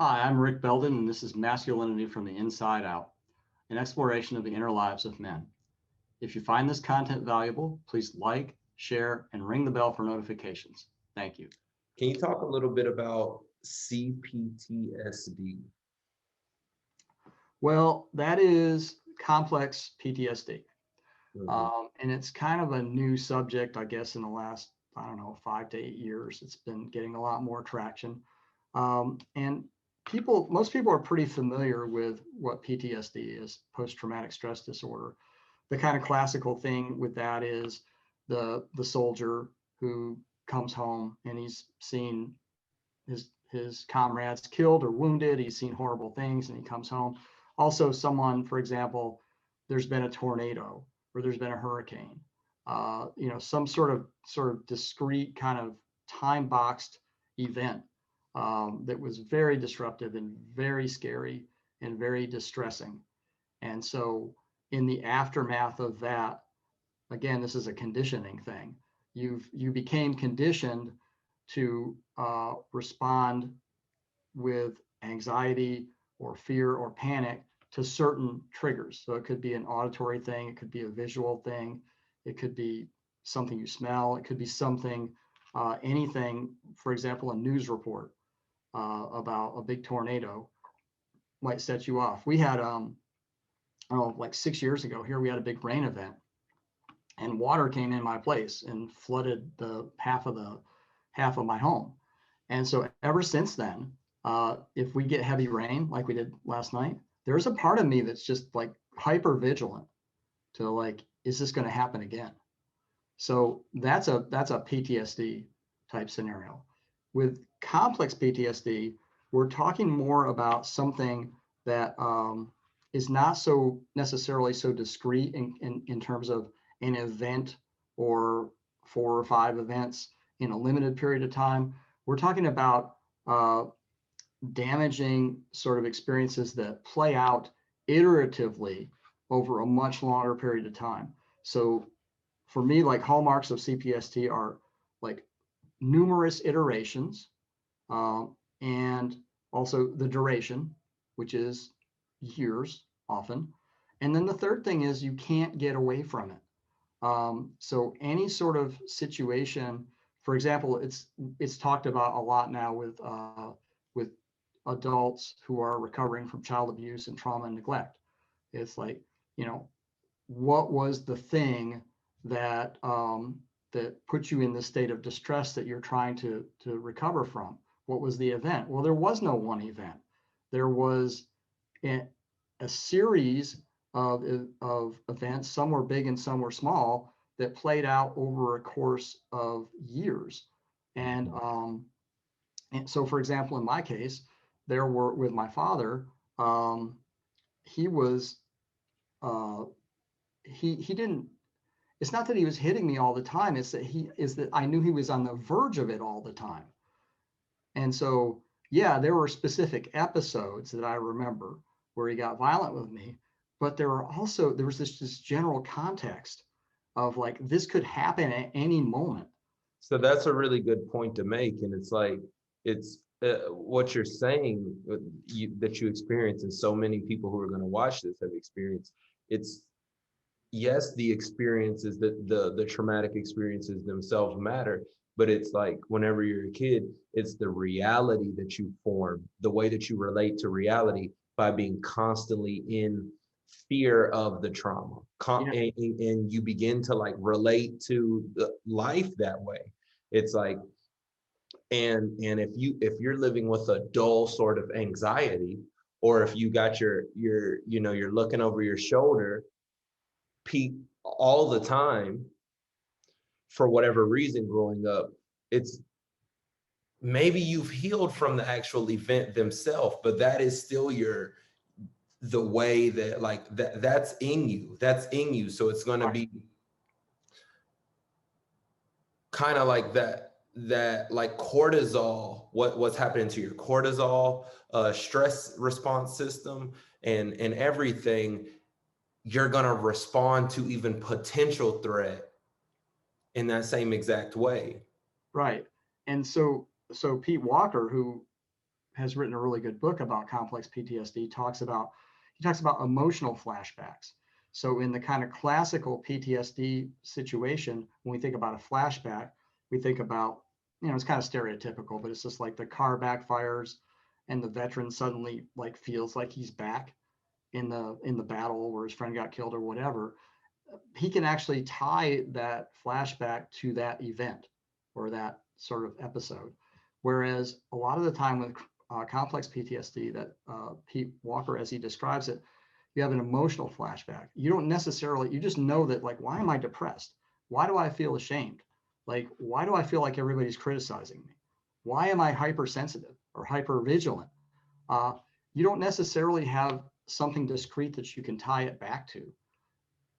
Hi, I'm Rick Belden, and this is Masculinity from the Inside Out, an exploration of the inner lives of men. If you find this content valuable, please like, share, and ring the bell for notifications. Thank you. Can you talk a little bit about CPTSD? Well, that is complex PTSD. Mhm. And it's kind of a new subject, I guess, in the last, I don't know, 5 to 8 years. It's been getting a lot more traction. And most people are pretty familiar with what PTSD is, post-traumatic stress disorder. The kind of classical thing with that is the soldier who comes home and he's seen his comrades killed or wounded. He's seen horrible things and he comes home. Also, someone, for example, there's been a tornado or there's been a hurricane. Some sort of discrete kind of time boxed event that was very disruptive and very scary and very distressing. And so, in the aftermath of that, again, this is a conditioning thing. You became conditioned to respond with anxiety or fear or panic to certain triggers. So it could be an auditory thing, it could be a visual thing, it could be something you smell, it could be something, anything. For example, a news report about a big tornado might set you off. We had, I don't know, like 6 years ago here, we had a big rain event and water came in my place and flooded the half of my home. And so ever since then, if we get heavy rain like we did last night, there's a part of me that's just like hyper vigilant to like, is this going to happen again? So that's a PTSD type scenario. With complex PTSD, we're talking more about something that is not so necessarily so discrete in terms of an event or 4 or 5 events in a limited period of time. We're talking about damaging sort of experiences that play out iteratively over a much longer period of time. So for me, like hallmarks of CPST are like numerous iterations, and also the duration, which is years often. And then the third thing is you can't get away from it. So any sort of situation, for example, it's talked about a lot now with adults who are recovering from child abuse and trauma and neglect. It's like, you know, what was the thing that that put you in the state of distress that you're trying to recover from? What was the event? Well, there was no one event. There was a series of events. Some were big and some were small that played out over a course of years. And so, for example, in my case, there were with my father. He was uh, he didn't. It's not that he was hitting me all the time. It's that I knew he was on the verge of it all the time. And so, yeah, there were specific episodes that I remember where he got violent with me, but there was this general context of like this could happen at any moment. So that's a really good point to make, and it's like it's what you're saying that you experience, and so many people who are going to watch this have experienced. It's yes, the experiences that the traumatic experiences themselves matter, but it's like whenever you're a kid, it's the reality that you form, the way that you relate to reality by being constantly in fear of the trauma. Yeah, And you begin to like relate to the life that way. It's like, and if you're living with a dull sort of anxiety, or if you got you're looking over your shoulder all the time for whatever reason growing up, it's maybe you've healed from the actual event themselves, but that is still the way that like that's in you, so it's going to right. be kind of like that like cortisol, what's happening to your cortisol stress response system and everything. You're going to respond to even potential threat in that same exact way. Right. And so Pete Walker, who has written a really good book about complex PTSD. He talks about emotional flashbacks. So in the kind of classical PTSD situation, when we think about a flashback, we think about, it's kind of stereotypical, but it's just like the car backfires and the veteran suddenly like feels like he's back in the battle where his friend got killed or whatever. He can actually tie that flashback to that event or that sort of episode. Whereas a lot of the time with complex PTSD that Pete Walker, as he describes it, you have an emotional flashback. You don't necessarily, you just know that, like, why am I depressed? Why do I feel ashamed? Like, why do I feel like everybody's criticizing me? Why am I hypersensitive or hypervigilant? You don't necessarily have something discrete that you can tie it back to.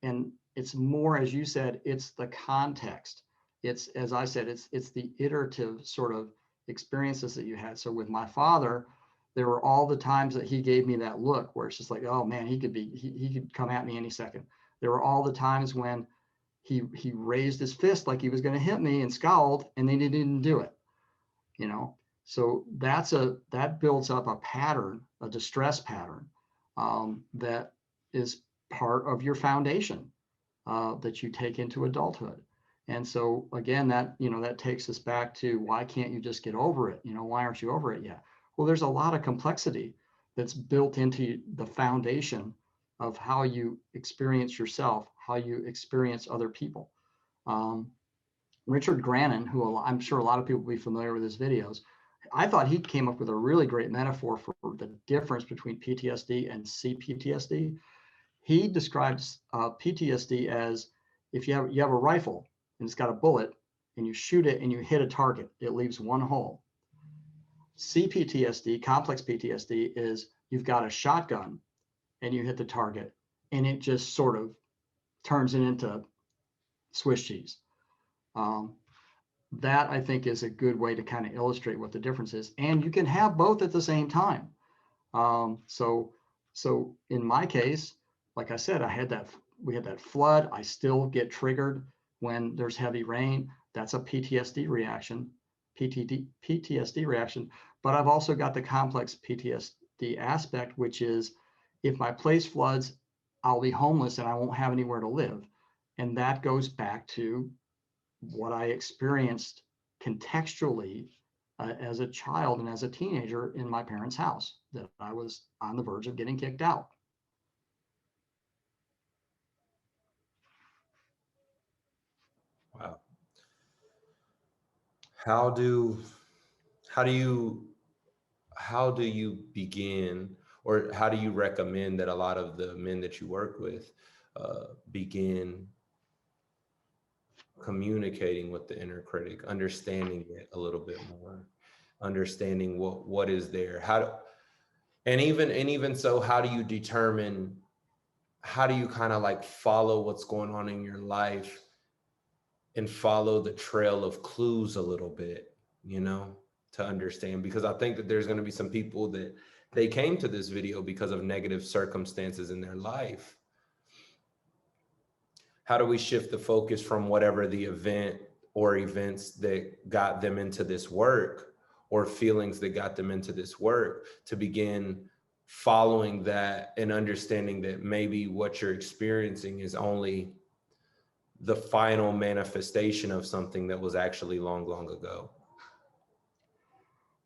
And it's more, as you said, it's the context. It's, as I said, it's the iterative sort of experiences that you had. So with my father, there were all the times that he gave me that look where it's just like, oh man, he could come at me any second. There were all the times when he raised his fist like he was going to hit me and scowled, and then he didn't do it. So that builds up a pattern, a distress pattern, that is part of your foundation that you take into adulthood. And so again, that takes us back to, why can't you just get over it? Why aren't you over it yet? Well, there's a lot of complexity that's built into the foundation of how you experience yourself, how you experience other people. Richard Grannon, who I'm sure a lot of people will be familiar with his videos, I thought he came up with a really great metaphor for the difference between PTSD and CPTSD. He describes PTSD as, if you have a rifle and it's got a bullet and you shoot it and you hit a target, it leaves one hole. CPTSD, complex PTSD, is you've got a shotgun and you hit the target and it just sort of turns it into Swiss cheese. That, I think, is a good way to kind of illustrate what the difference is. And you can have both at the same time. So in my case, like I said, we had that flood. I still get triggered when there's heavy rain. That's a PTSD reaction, PTSD reaction. But I've also got the complex PTSD aspect, which is, if my place floods, I'll be homeless and I won't have anywhere to live. And that goes back to what I experienced contextually as a child and as a teenager in my parents' house, that I was on the verge of getting kicked out. Wow. How do you begin, or how do you recommend that a lot of the men that you work with begin communicating with the inner critic, understanding it a little bit more, understanding what is there, and even so, how do you determine, how do you kind of like follow what's going on in your life and follow the trail of clues a little bit, to understand? Because I think that there's going to be some people that they came to this video because of negative circumstances in their life. How do we shift the focus from whatever the event or events that got them into this work, or feelings that got them into this work, to begin following that and understanding that maybe what you're experiencing is only the final manifestation of something that was actually long, long ago?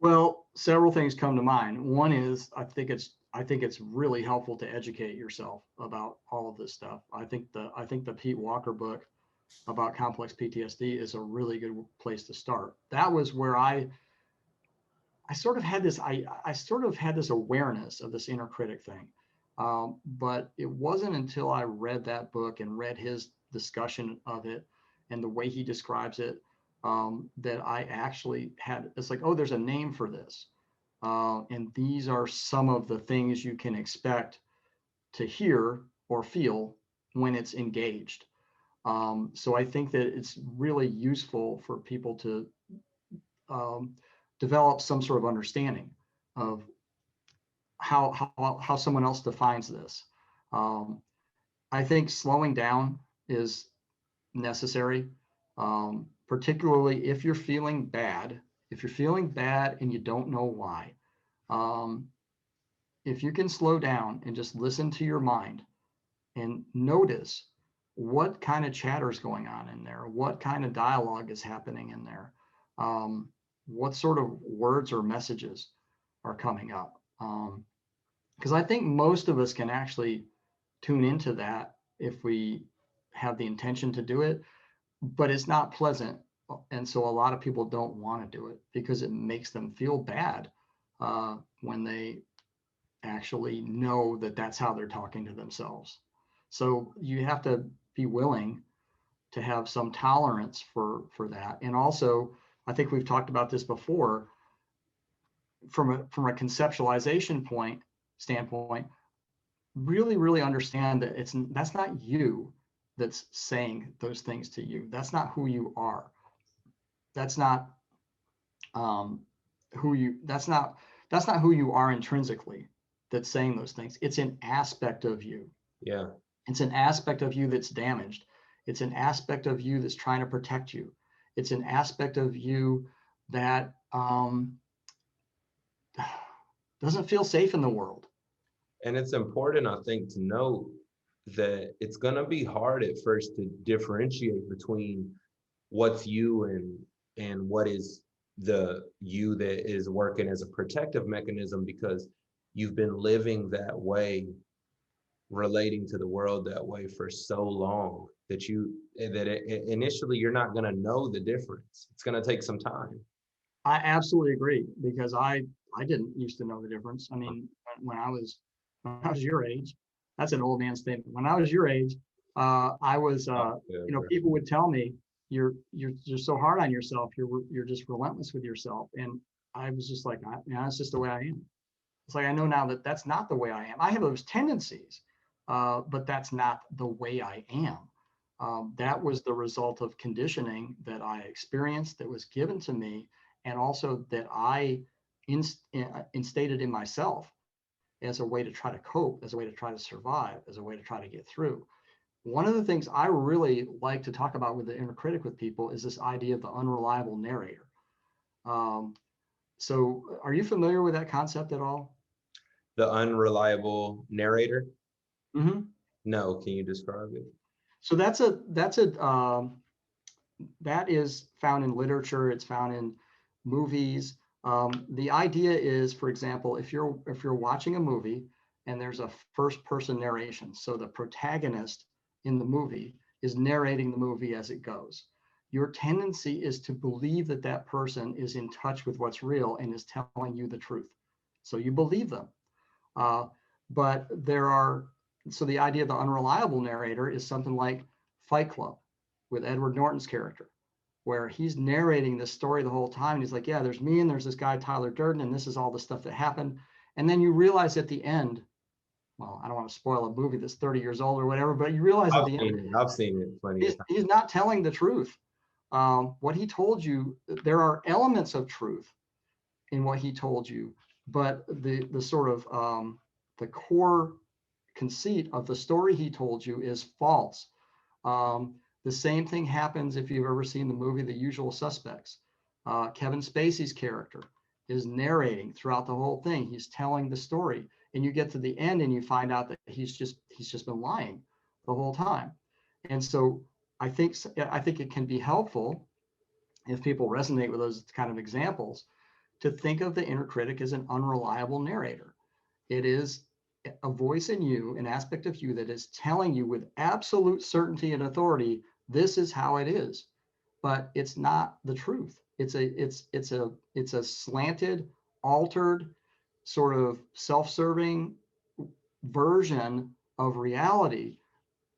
Well, several things come to mind. One is, I think it's really helpful to educate yourself about all of this stuff. I think the Pete Walker book about complex PTSD is a really good place to start. That was where I sort of had this awareness of this inner critic thing. But it wasn't until I read that book and read his discussion of it and the way he describes it, that I actually it's like, oh, there's a name for this. And these are some of the things you can expect to hear or feel when it's engaged. So I think that it's really useful for people to develop some sort of understanding of how someone else defines this. I think slowing down is necessary, particularly if you're feeling bad. If you're feeling bad and you don't know why, Um, if you can slow down and just listen to your mind and notice what kind of chatter is going on in there, what kind of dialogue is happening in there, um, what sort of words or messages are coming up. Because I think most of us can actually tune into that if we have the intention to do it, but it's not pleasant. And so a lot of people don't want to do it because it makes them feel bad when they actually know that that's how they're talking to themselves. So you have to be willing to have some tolerance for that. And also, I think we've talked about this before from a conceptualization point standpoint, really understand that that's not you that's saying those things to you. That's not who you are. That's not um, that's not who you are intrinsically that's saying those things. It's an aspect of you. Yeah. It's an aspect of you that's damaged. It's an aspect of you that's trying to protect you. It's an aspect of you that doesn't feel safe in the world. And it's important, I think, to note that it's going to be hard at first to differentiate between what's you and what is the you that is working as a protective mechanism, because you've been living that way, relating to the world that way for so long that initially you're not going to know the difference. It's going to take some time. I absolutely agree because I didn't used to know the difference. I mean, when I was your age, that's an old man statement. When I was your age, I was Oh, yeah, bro. people would tell me you're so hard on yourself. You're just relentless with yourself, and I was just like, that's just the way I am. It's like I know now that that's not the way I am. I have those tendencies, but that's not the way I am. That was the result of conditioning that I experienced, that was given to me, and also that I instated in myself as a way to try to cope, as a way to try to survive, as a way to try to get through. One of the things I really like to talk about with the inner critic with people is this idea of the unreliable narrator. Um, so, are you familiar with that concept at all? The unreliable narrator? Mm-hmm. No, can you describe it? So that is found in literature. It's found in movies. The idea is, for example, if you're watching a movie and there's a first person narration, so the protagonist in the movie is narrating the movie as it goes. Your tendency is to believe that that person is in touch with what's real and is telling you the truth. So you believe them. Uh, but there are, so the idea of the unreliable narrator is something like Fight Club with Edward Norton's character, where he's narrating this story the whole time. And he's like, yeah, there's me and there's this guy, Tyler Durden, and this is all the stuff that happened. And then you realize at the end, well, I don't want to spoil a movie that's 30 years old or whatever, but you realize at I've the end, seen it. I've seen it plenty of times. he's not telling the truth. What he told you, there are elements of truth in what he told you, but the sort of the core conceit of the story he told you is false. The same thing happens if you've ever seen the movie The Usual Suspects. Kevin Spacey's character is narrating throughout the whole thing. He's telling the story, and you get to the end and you find out that he's just been lying the whole time. And so I think it can be helpful if people resonate with those kind of examples to think of the inner critic as an unreliable narrator. It is a voice in you, an aspect of you that is telling you with absolute certainty and authority, this is how it is. But it's not the truth. It's a slanted, altered, sort of self-serving version of reality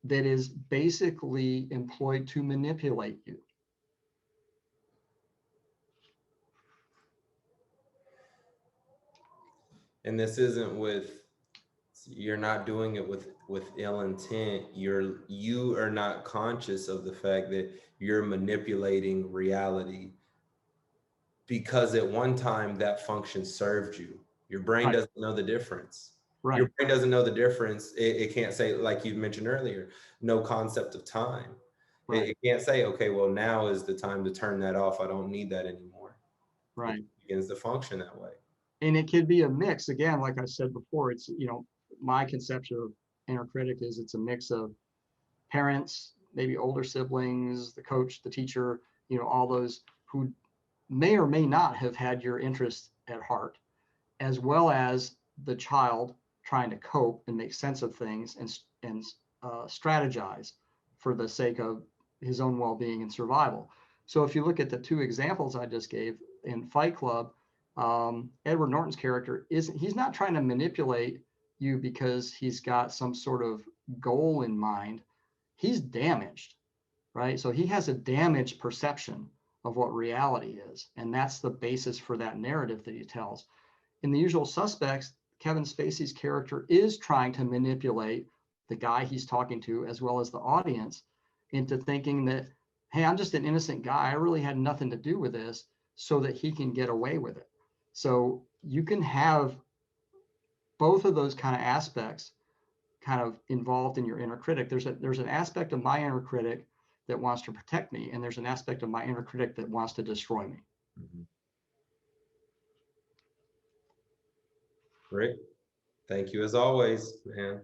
that is basically employed to manipulate you. And this isn't with, you're not doing it with ill intent. You are not conscious of the fact that you're manipulating reality because at one time that function served you. Your brain Right, doesn't know the difference. Your right, brain doesn't know the difference. It can't say, like you mentioned earlier, no concept of time. right, It can't say, okay, well, now is the time to turn that off. I don't need that anymore. It right. begins to function that way. And it could be a mix. Again, like I said before, it's, my conception of inner critic is it's a mix of parents, maybe older siblings, the coach, the teacher, all those who may or may not have had your interest at heart, as well as the child trying to cope and make sense of things and strategize for the sake of his own well-being and survival. So if you look at the two examples I just gave in Fight Club, Edward Norton's character he's not trying to manipulate you because he's got some sort of goal in mind. He's damaged, right? So he has a damaged perception of what reality is, and that's the basis for that narrative that he tells. In The Usual Suspects, Kevin Spacey's character is trying to manipulate the guy he's talking to, as well as the audience, into thinking that, hey, I'm just an innocent guy. I really had nothing to do with this, so that he can get away with it. So you can have both of those kind of aspects kind of involved in your inner critic. There's an aspect of my inner critic that wants to protect me, and there's an aspect of my inner critic that wants to destroy me. Mm-hmm. Rick, thank you as always, man.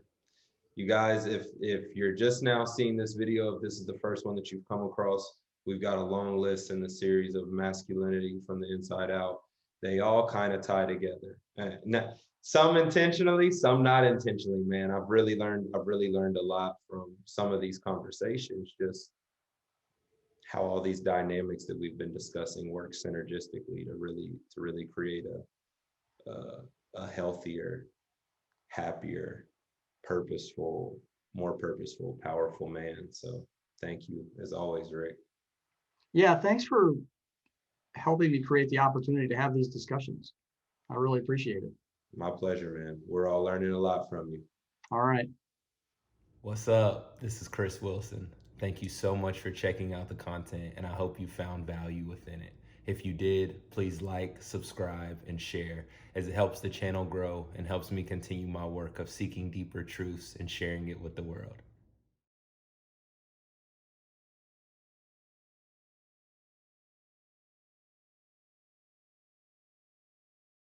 You guys, if you're just now seeing this video, if this is the first one that you've come across, we've got a long list in the series of masculinity from the inside out. They all kind of tie together. Some intentionally, some not intentionally, man. I've really learned a lot from some of these conversations, just how all these dynamics that we've been discussing work synergistically to really create a healthier, happier, purposeful, more purposeful, powerful man. So thank you as always, Rick. Yeah, thanks for helping me create the opportunity to have these discussions. I really appreciate it. My pleasure, man. We're all learning a lot from you. All right. What's up? This is Chris Wilson. Thank you so much for checking out the content, and I hope you found value within it. If you did, please like, subscribe, and share, as it helps the channel grow and helps me continue my work of seeking deeper truths and sharing it with the world.